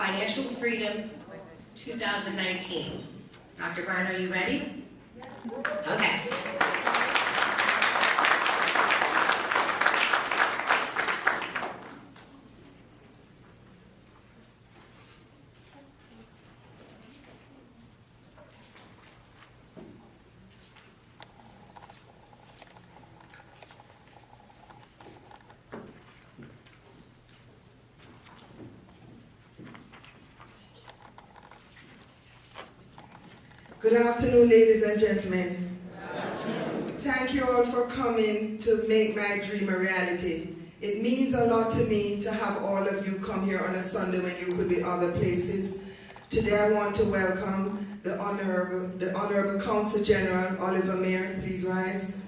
Financial Freedom 2019. Dr. Bryan, are you ready? Okay. Good afternoon, ladies and gentlemen. Thank you all for coming to make my dream a reality. It means a lot to me to have all of you come here on a Sunday when you could be other places. Today I want to welcome the Honorable Consul General Oliver Mayer. Please rise.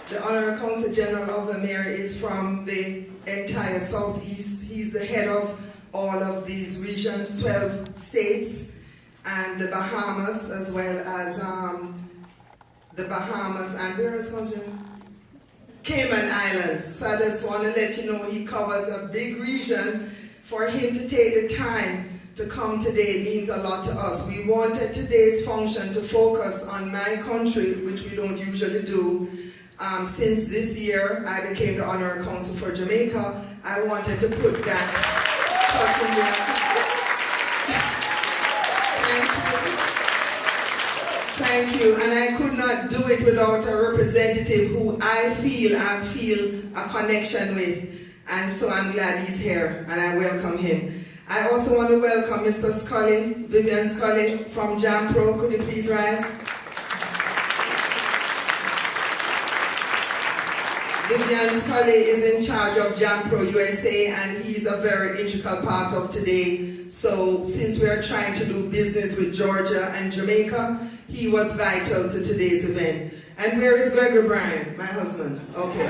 The Honorable Consul General of the Mayor is from the entire Southeast. He's the head of all of these regions, 12 states, and the Bahamas, as well as the Bahamas, and where is Consul? Cayman Islands. So I just want to let you know he covers a big region. For him to take the time to come today means a lot to us. We wanted today's function to focus on my country, which we don't usually do. Since this year I became the Honorary Consul for Jamaica, I wanted to put that touch in there. Thank you. And I could not do it without a representative who I feel a connection with. And so I'm glad he's here, and I welcome him. I also want to welcome Mr. Scully, Vivian Scully from JAMPRO. Could you please rise? Vivian Scully is in charge of JAMPRO USA, and he's a very integral part of today. So since we are trying to do business with Georgia and Jamaica, he was vital to today's event. And where is Gregory Bryan, my husband? Okay.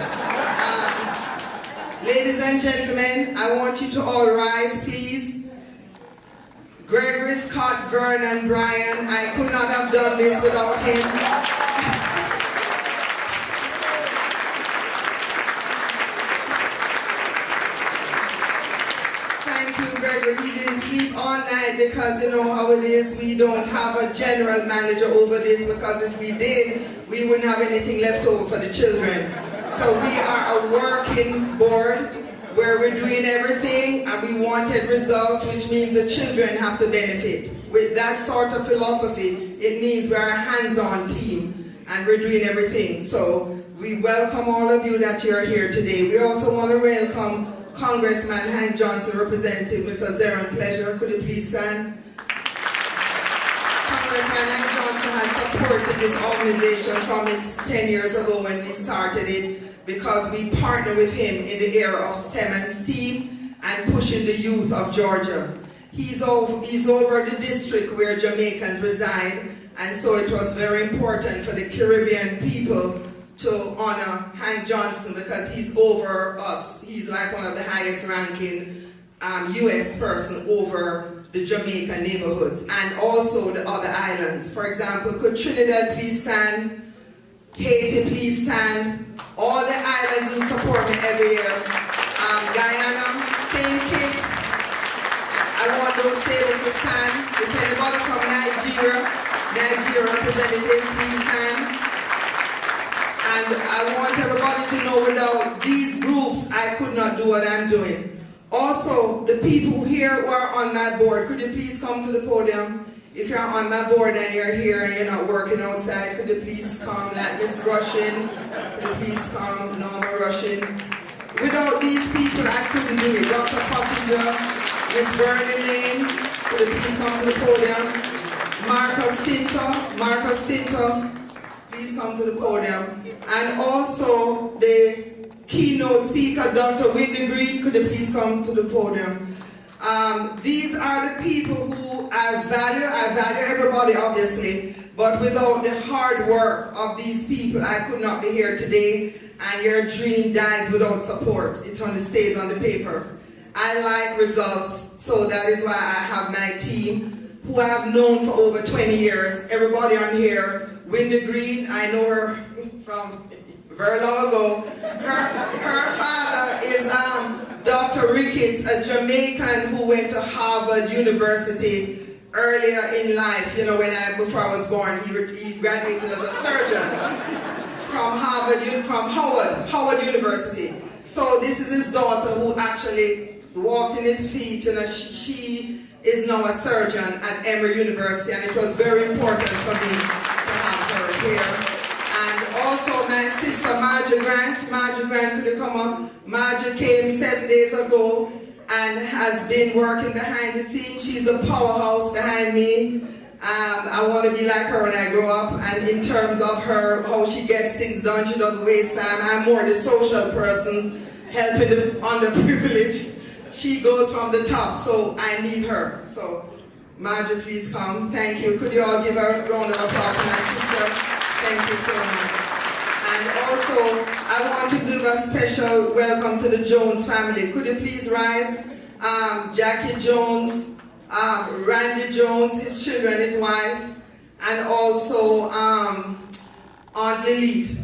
Ladies and gentlemen, I want you to all rise, please. Gregory Scott Vernon Bryan, I could not have done this without him. He didn't sleep all night because you know how it is. We don't have a general manager over this, because if we did, we wouldn't have anything left over for the children. So we are a working board where we're doing everything, and we wanted results, which means the children have to benefit. With that sort of philosophy, it means we're a hands-on team and we're doing everything. So we welcome all of you that you're here today. We also want to welcome Congressman Hank Johnson, Representative Mr. Zeron Pleasure. Could you please stand? Congressman Hank Johnson has supported this organization from its 10 years ago when we started it, because we partner with him in the era of STEM and STEAM and pushing the youth of Georgia. He's over the district where Jamaicans reside, and so it was very important for the Caribbean people to honor Hank Johnson, because he's over us. He's like one of the highest ranking U.S. person over the Jamaican neighborhoods and also the other islands. For example, could Trinidad please stand? Haiti please stand? All the islands who support me every year. Guyana, St. Kitts. I want those tables to stand. If anybody from Nigeria representative, please stand. And I want everybody to know, without these groups, I could not do what I'm doing. Also, the people here who are on my board, could you please come to the podium? If you're on my board and you're here and you're not working outside, could you please come? Like Miss Russian, could you please come? Norma Russian. Without these people, I couldn't do it. Dr. Pottinger, Miss Bernie Lane, could you please come to the podium? Marcus Stinto, please come to the podium. And also the keynote speaker, Dr. Whitney Green, could you please come to the podium? These are the people who I value. I value everybody, obviously, but without the hard work of these people, I could not be here today, and your dream dies without support. It only stays on the paper. I like results, so that is why I have my team, who I have known for over 20 years. Everybody on here, Windy Green, I know her from very long ago. it's a Jamaican who went to Harvard University earlier in life. You know, before I was born, he graduated as a surgeon from Howard University. So this is his daughter who actually walked in his feet, and she is now a surgeon at Emory University, and it was very important for me to have her here. And also my sister Margie Grant. Margie Grant, could you come up? Margie came 7 days ago and has been working behind the scenes. She's a powerhouse behind me. I want to be like her when I grow up, and in terms of her, how she gets things done, she doesn't waste time. I'm more the social person, helping the underprivileged. She goes from the top, so I need her. So, Margie, please come. Thank you. Could you all give a round of applause to my sister? Thank you so much. And also, I want to give a special welcome to the Jones family. Could you please rise? Jackie Jones, Randy Jones, his children, his wife, and also Aunt Lilith.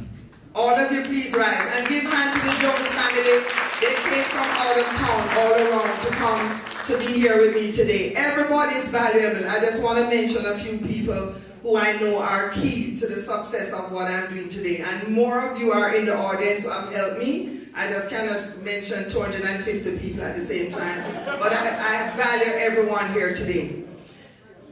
All of you please rise and give hand to the Jones family. They came from out of town, all around, to come to be here with me today. Everybody is valuable. I just want to mention a few people who I know are key to the success of what I'm doing today. And more of you are in the audience who have helped me. I just cannot mention 250 people at the same time. But I value everyone here today.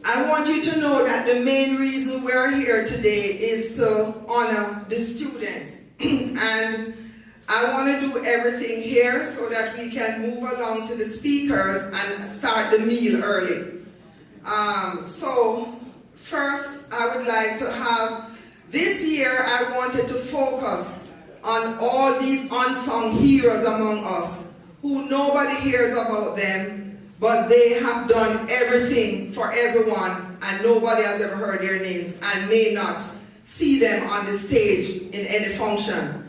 I want you to know that the main reason we're here today is to honor the students. And I want to do everything here so that we can move along to the speakers and start the meal early. So first, I would like to have, this year I wanted to focus on all these unsung heroes among us who nobody hears about them, but they have done everything for everyone and nobody has ever heard their names and may not see them on the stage in any function.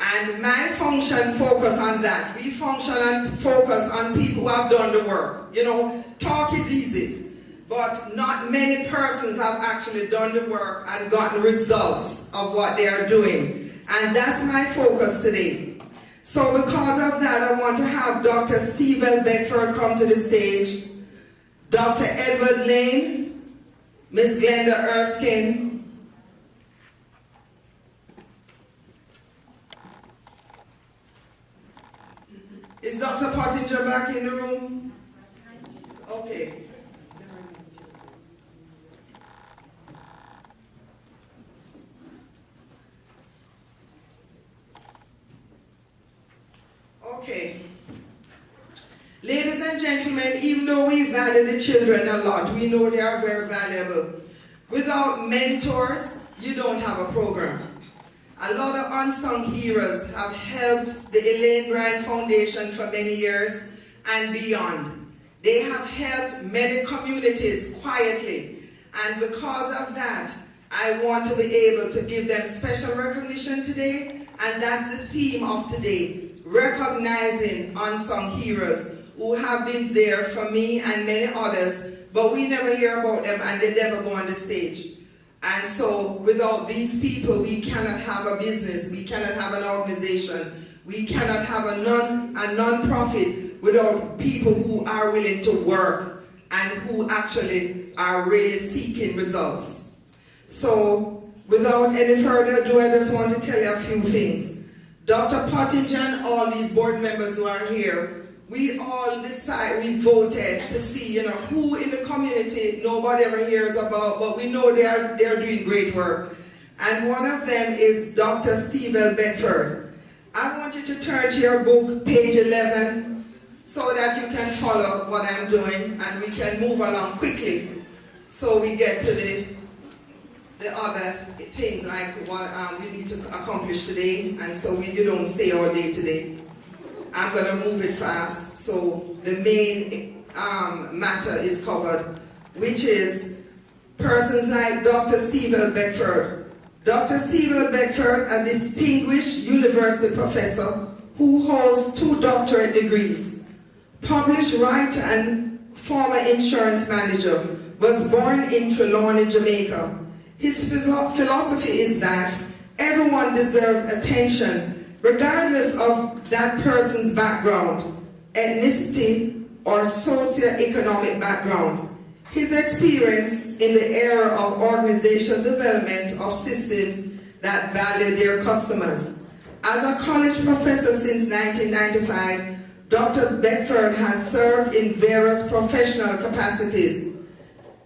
And my function focus on that. We function and focus on people who have done the work. You know, talk is easy, but not many persons have actually done the work and gotten results of what they are doing. And that's my focus today. So because of that, I want to have Dr. Steve L. Beckford come to the stage, Dr. Edward Lane, Miss Glenda Erskine, is Dr. Pottinger back in the room? Okay. Okay. Ladies and gentlemen, even though we value the children a lot, we know they are very valuable. Without mentors, you don't have a program. A lot of unsung heroes have helped the Elaine Bryan Foundation for many years and beyond. They have helped many communities quietly, and because of that, I want to be able to give them special recognition today, and that's the theme of today, recognizing unsung heroes who have been there for me and many others, but we never hear about them and they never go on the stage. And so without these people, we cannot have a business, we cannot have an organization, we cannot have a non-profit without people who are willing to work and who actually are really seeking results. So without any further ado, I just want to tell you a few things. Dr. Pottinger and all these board members who are here, we all decide, we voted to see, you know, who in the community nobody ever hears about, but we know they're doing great work. And one of them is Dr. Steve L. Beckford. I want you to turn to your book, page 11, so that you can follow what I'm doing and we can move along quickly so we get to the other things like what we need to accomplish today, and so you don't stay all day today. I'm going to move it fast so the main matter is covered, which is persons like Dr. Steve L. Beckford. Dr. Steve L. Beckford, a distinguished university professor who holds 2 doctorate degrees, published writer and former insurance manager, was born in Trelawney, Jamaica. His philosophy is that everyone deserves attention regardless of that person's background, ethnicity, or socioeconomic background. His experience in the area of organizational development of systems that value their customers. As a college professor since 1995, Dr. Beckford has served in various professional capacities,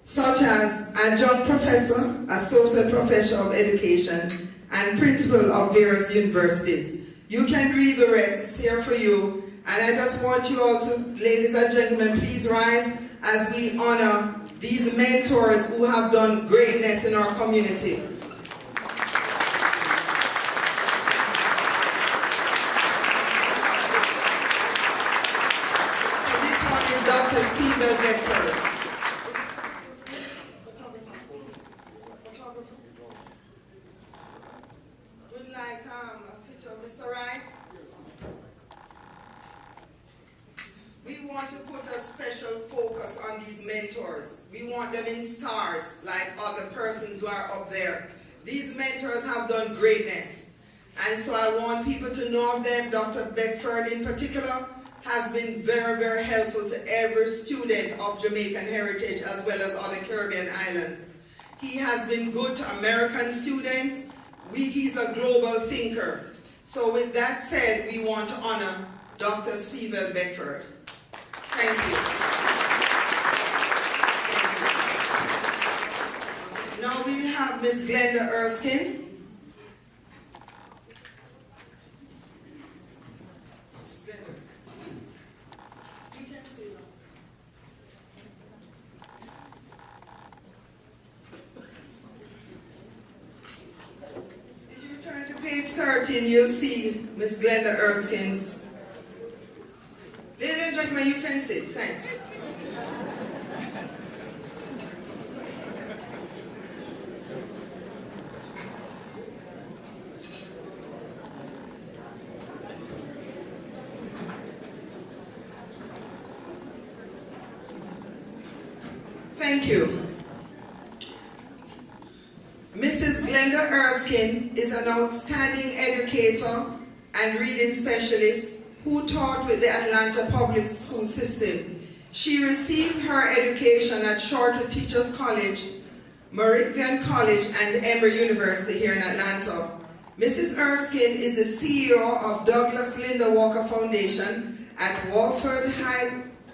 such as adjunct professor, associate professor of education, and principal of various universities. You can read the rest, it's here for you. And I just want you all to, ladies and gentlemen, please rise as we honor these mentors who have done greatness in our community. Dr. Stephen Beckford. Would like a picture of Mr. Wright? We want to put a special focus on these mentors. We want them in stars like other persons who are up there. These mentors have done greatness. And so I want people to know of them. Dr. Beckford in particular has been very, very helpful to every student of Jamaican heritage as well as other Caribbean islands. He has been good to American students. He's a global thinker. So with that said, we want to honor Dr. Stephen Beckford. Thank you. Thank you. Now we have Miss Glenda Erskine. Page 13, you'll see Miss Glenda Erskine's. Ladies and gentlemen, you can sit. Thanks. Thank you. Mrs. Glenda Erskine is an outstanding educator and reading specialist who taught with the Atlanta public school system. She received her education at Shorter Teachers College, Moravian College, and Emory University here in Atlanta. Mrs. Erskine is the CEO of Douglas Linda Walker Foundation at Walford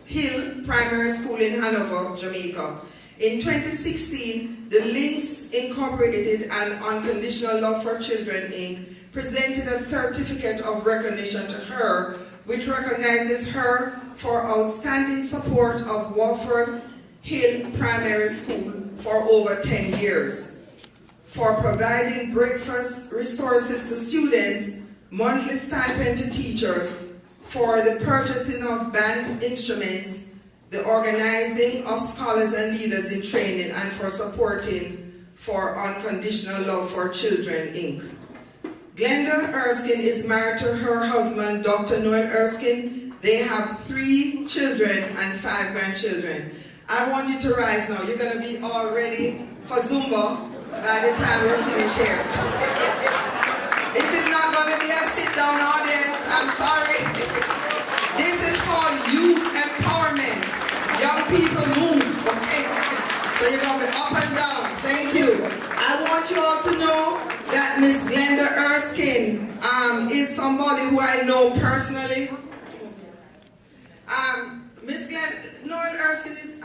Hill Primary School in Hanover, Jamaica. In 2016, the Links Incorporated and Unconditional Love for Children, Inc. presented a certificate of recognition to her, which recognizes her for outstanding support of Walford Hill Primary School for over 10 years, for providing breakfast resources to students, monthly stipend to teachers, for the purchasing of band instruments, the organizing of scholars and leaders in training, and for supporting for Unconditional Love for Children, Inc. Glenda Erskine is married to her husband, Dr. Noel Erskine. They have 3 children and 5 grandchildren. I want you to rise now. You're going to be all ready for Zumba by the time we're finished here. This is not going to be a sit-down audience. I'm sorry. This is called youth empowerment. Young people move, okay? So you're going to be up and down. Thank you. I want you all to know that Miss Glenda Erskine is somebody who I know personally. Miss Glenda, Noel Erskine is,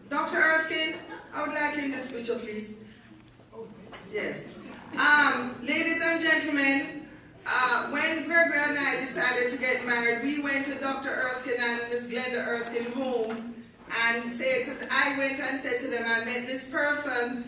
Dr. Erskine, I would like you in this picture, please. Yes. Ladies and gentlemen, when Gregory and I decided to get married, we went to Dr. Erskine and Miss Glenda Erskine home and I went and said to them, I met this person,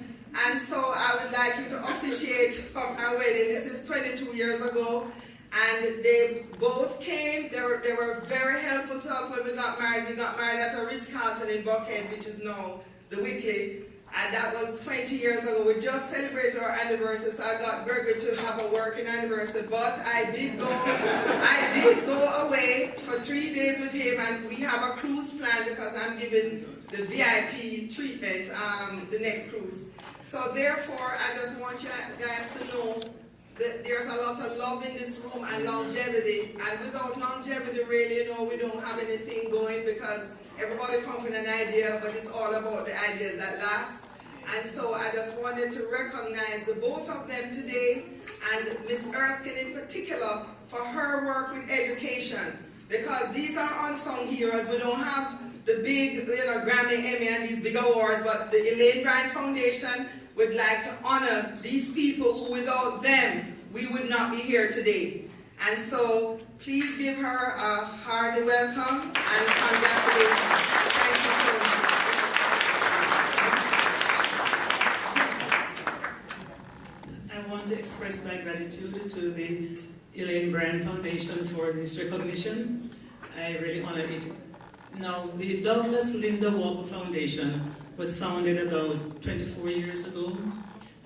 and so I would like you to officiate for my wedding. This is 22 years ago, and they both came. They were very helpful to us when we got married. We got married at a Ritz-Carlton in Buckhead, which is now the Whitley. And that was 20 years ago. We just celebrated our anniversary, so I got Gregory to have a working anniversary. But I did go away for 3 days with him, and we have a cruise plan because I'm giving the VIP treatment the next cruise. So therefore, I just want you guys to know there's a lot of love in this room and longevity. And without longevity, really, we don't have anything going, because everybody comes with an idea, but it's all about the ideas that last. And so I just wanted to recognize the both of them today, and Miss Erskine in particular, for her work with education, because these are unsung heroes. We don't have the big, Grammy, Emmy, and these big awards, but the Elaine Bryan Foundation would like to honor these people who, without them, we would not be here today. And so, please give her a hearty welcome and congratulations. Thank you so much. I want to express my gratitude to the Elaine Bryan Foundation for this recognition. I really honor it. Now, the Douglas Linda Walker Foundation was founded about 24 years ago,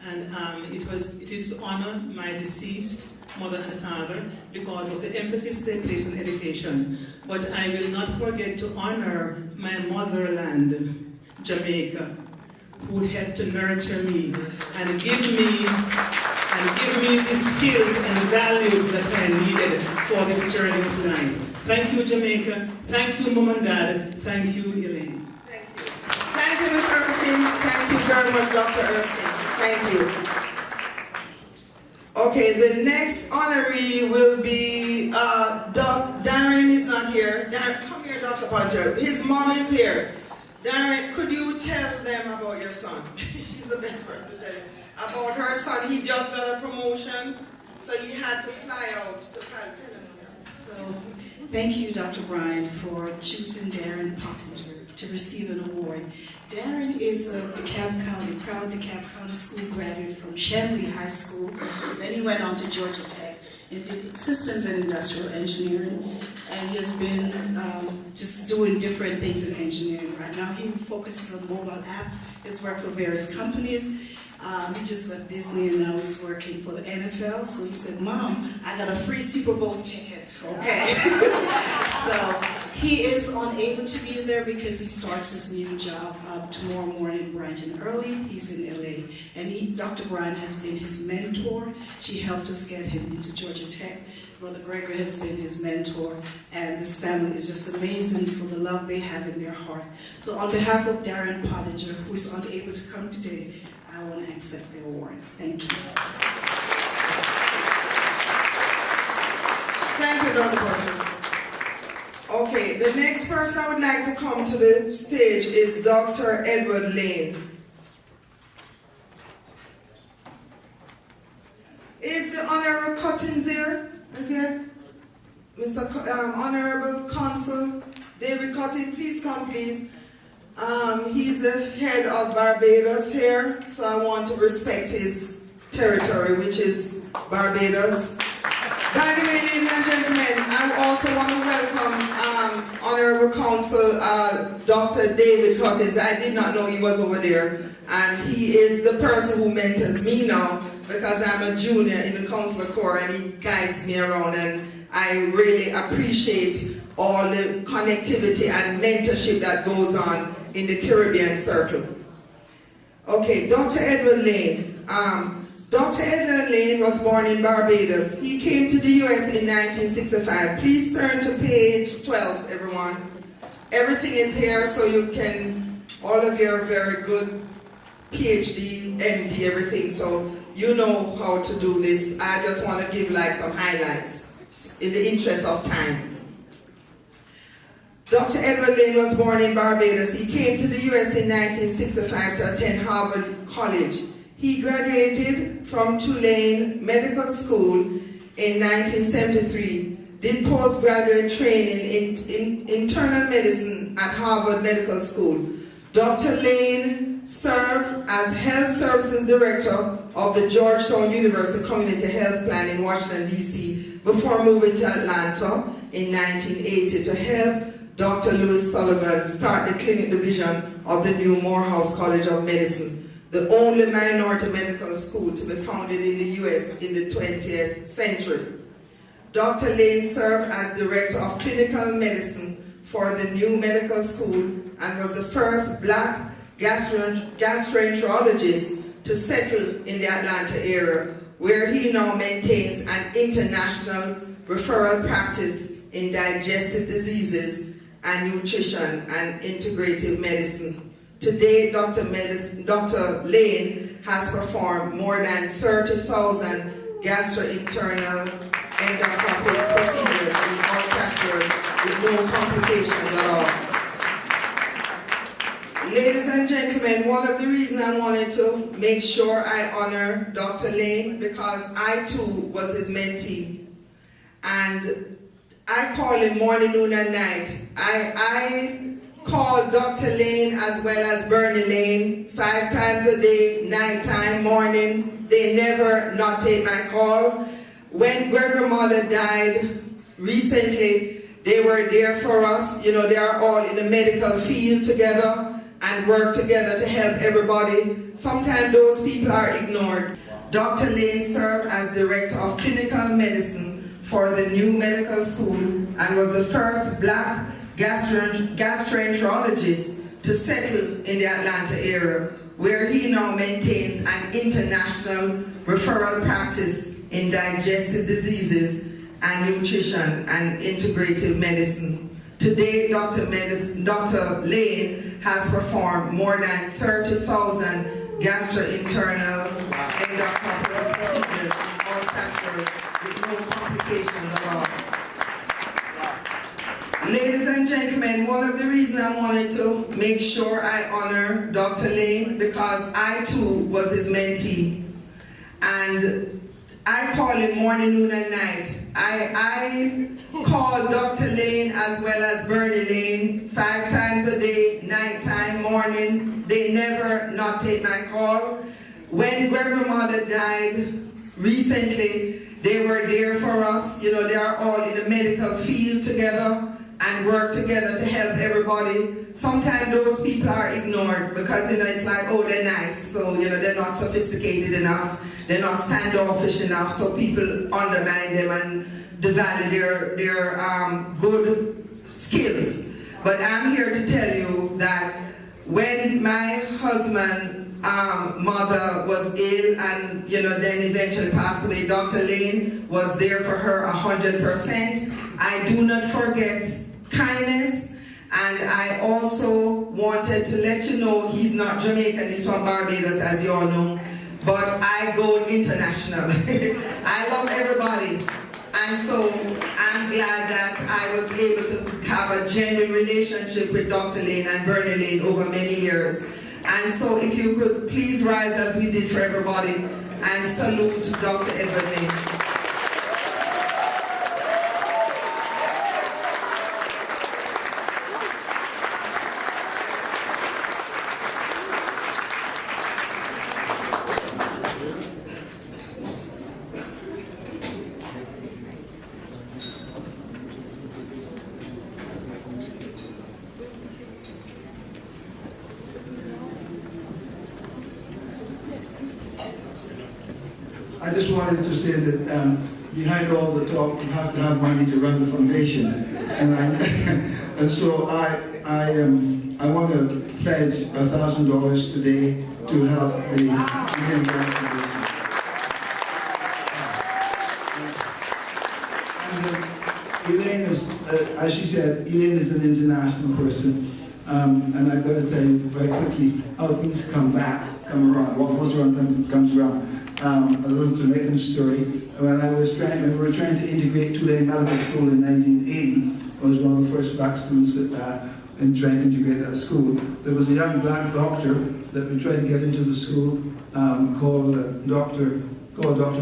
and it is to honor my deceased mother and father because of the emphasis they place on education. But I will not forget to honor my motherland, Jamaica, who helped to nurture me and give me the skills and values that I needed for this journey of life. Thank you, Jamaica. Thank you, Mom and Dad. Thank you, Elaine. Thank you. Thank you, Ms. Erskine. Thank you very much, Dr. Erskine. Thank you. Okay, the next honoree will be, Darren is not here. Darren, come here, Dr. Puncher. His mom is here. Darren, could you tell them about your son? She's the best person to tell you. About her son, he just got a promotion, so he had to fly out to tell him. So, thank you, Dr. Bryan, for choosing Darren Pottinger to receive an award. Darren is a proud DeKalb County School graduate from Shanley High School. Then he went on to Georgia Tech and did systems and industrial engineering. And he has been just doing different things in engineering right now. He focuses on mobile apps. He's worked for various companies. He just left Disney and now he's working for the NFL. So he said, Mom, I got a free Super Bowl ticket. Okay. So he is unable to be there because he starts his new job tomorrow morning bright and early. He's in LA. And Dr. Bryan has been his mentor. She helped us get him into Georgia Tech. Brother Gregory has been his mentor. And this family is just amazing for the love they have in their heart. So on behalf of Darren Pottinger, who is unable to come today, I want to accept the award. Thank you. Thank you, Dr. Pottinger. Okay, the next person I would like to come to the stage is Dr. Edward Lane. Is the Honorable Cuttings here? Is he? Honorable Consul David Cotton, please come, please. He's the head of Barbados here, so I want to respect his territory, which is Barbados. By the way, ladies and gentlemen, I also want to welcome Honorable Consul Dr. David Cuttings. I did not know he was over there, and he is the person who mentors me now because I'm a junior in the Consular Corps, and he guides me around, and I really appreciate all the connectivity and mentorship that goes on in the Caribbean circle. Okay, Dr. Edward Lane. Dr. Edward Lane was born in Barbados. He came to the US in 1965. Please turn to page 12, everyone. Everything is here so you can, all of you are very good PhD, MD, everything, so you know how to do this. I just want to give like some highlights in the interest of time. Dr. Edward Lane was born in Barbados. He came to the US in 1965 to attend Harvard College. He graduated from Tulane Medical School in 1973, did postgraduate training in internal medicine at Harvard Medical School. Dr. Lane served as Health Services Director of the Georgetown University Community Health Plan in Washington, D.C. before moving to Atlanta in 1980 to help Dr. Louis Sullivan start the clinic division of the new Morehouse College of Medicine, the only minority medical school to be founded in the US in the 20th century. Dr. Lane served as Director of Clinical Medicine for the new medical school and was the first Black gastroenterologist to settle in the Atlanta area, where he now maintains an international referral practice in digestive diseases and nutrition and integrative medicine. Today, Dr. Lane has performed more than 30,000 gastrointestinal endoscopic procedures in all factors with no complications at all. Ladies and gentlemen, one of the reasons I wanted to make sure I honor Dr. Lane, because I too was his mentee. And I call him morning, noon, and night. I call Dr. Lane as well as Bernie Lane 5 times a day, nighttime, morning. They never not take my call. When Gregory Mother died recently, they were there for us. You know, they are all in the medical field together and work together to help everybody. Sometimes those people are ignored. Dr. Lane served as Director of Clinical Medicine for the new medical school and was the first black gastroenterologist to settle in the Atlanta area, where he now maintains an international referral practice in digestive diseases and nutrition and integrative medicine. Today, Dr. Lane has performed more than 30,000 gastrointestinal endoscopic procedures in all factors with no complications at all. Ladies and gentlemen, one of the reasons I wanted to make sure I honor Dr. Lane, because I too was his mentee. And I call him morning, noon, and night. I call Dr. Lane as well as Bernie Lane 5 times a day, nighttime, morning. They never not take my call. When Gregory Mother died recently, they were there for us. You know, they are all in the medical field together and work together to help everybody. Sometimes those people are ignored because, you know, it's like, oh, they're nice, so, you know, they're not sophisticated enough, they're not standoffish enough, so people undermine them and devalue their good skills. But I'm here to tell you that when my husband mother was ill and, you know, then eventually passed away, Dr. Lane was there for her 100%. I do not forget kindness, and I also wanted to let you know he's not Jamaican, he's from Barbados, as you all know, but I go international. I love everybody, and so I'm glad that I was able to have a genuine relationship with Dr. Lane and Bernie Lane over many years. And so if you could please rise as we did for everybody and salute Dr. Edward Lane. I just wanted to say that behind all the talk, you have to have money to run the foundation, and so I want to pledge $1,000 today to help the Elaine Bryan Foundation. And Elaine is, as she said, Elaine is an international person, and I've got to tell you very quickly how things come around. What goes around comes around. A little Jamaican story. When we were trying to integrate Tulane Medical School in 1980, I was one of the first black students in trying to integrate that school. There was a young black doctor that we tried to get into the school called Dr.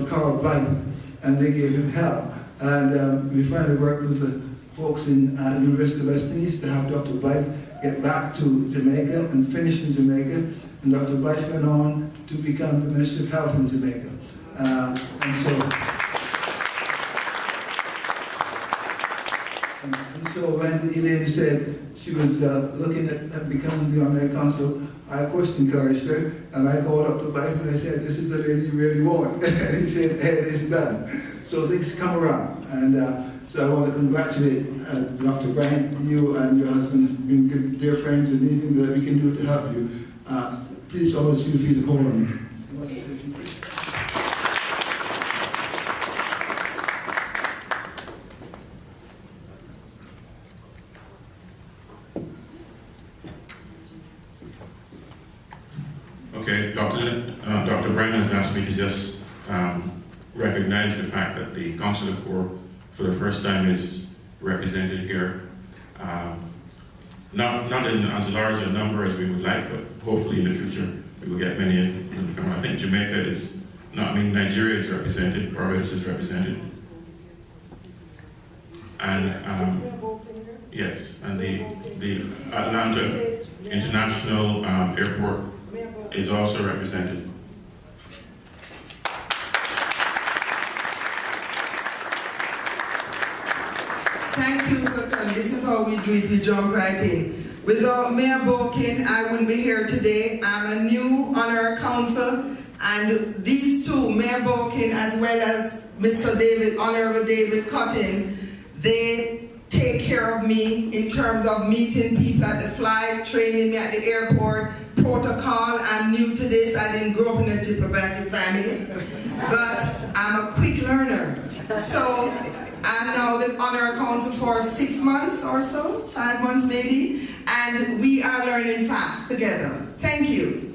Carl Blythe, and they gave him help. And we finally worked with the folks in University of West Indies to have Dr. Blythe get back to Jamaica and finish in Jamaica. And Dr. Blythe went on to become the Minister of Health in Jamaica. And so when Elaine said she was looking at becoming the honorary consul, I of course encouraged her, and I called up to Blythe and I said, "This is the lady you really want." And he said, "Hey, it's done." So things come around. And so I want to congratulate Dr. Bryan, you and your husband have been good, dear friends, and anything that we can do to help you. Please always feel free to call on me. Okay, Dr. Bryan has asked me to just recognize the fact that the Consular Corps for the first time is represented here. Not in as large a number as we would like, but hopefully in the future we will get many. I think Jamaica is, Nigeria is represented, Barbados is represented. And yes, and the Atlanta International Airport is also represented. Thank you, Sir. This is how we do it. We jump right in. Without Mayor Bokin, I wouldn't be here today. I'm a new honor council, and these two, Mayor Bokin as well as Mr. David, Honorable David Cotton, they take care of me in terms of meeting people at the flight, training me at the airport, protocol. I'm new to this. I didn't grow up in a diplomatic family, but I'm a quick learner. So I'm now the honor council for 6 months or so, 5 months maybe, and we are learning fast together. Thank you.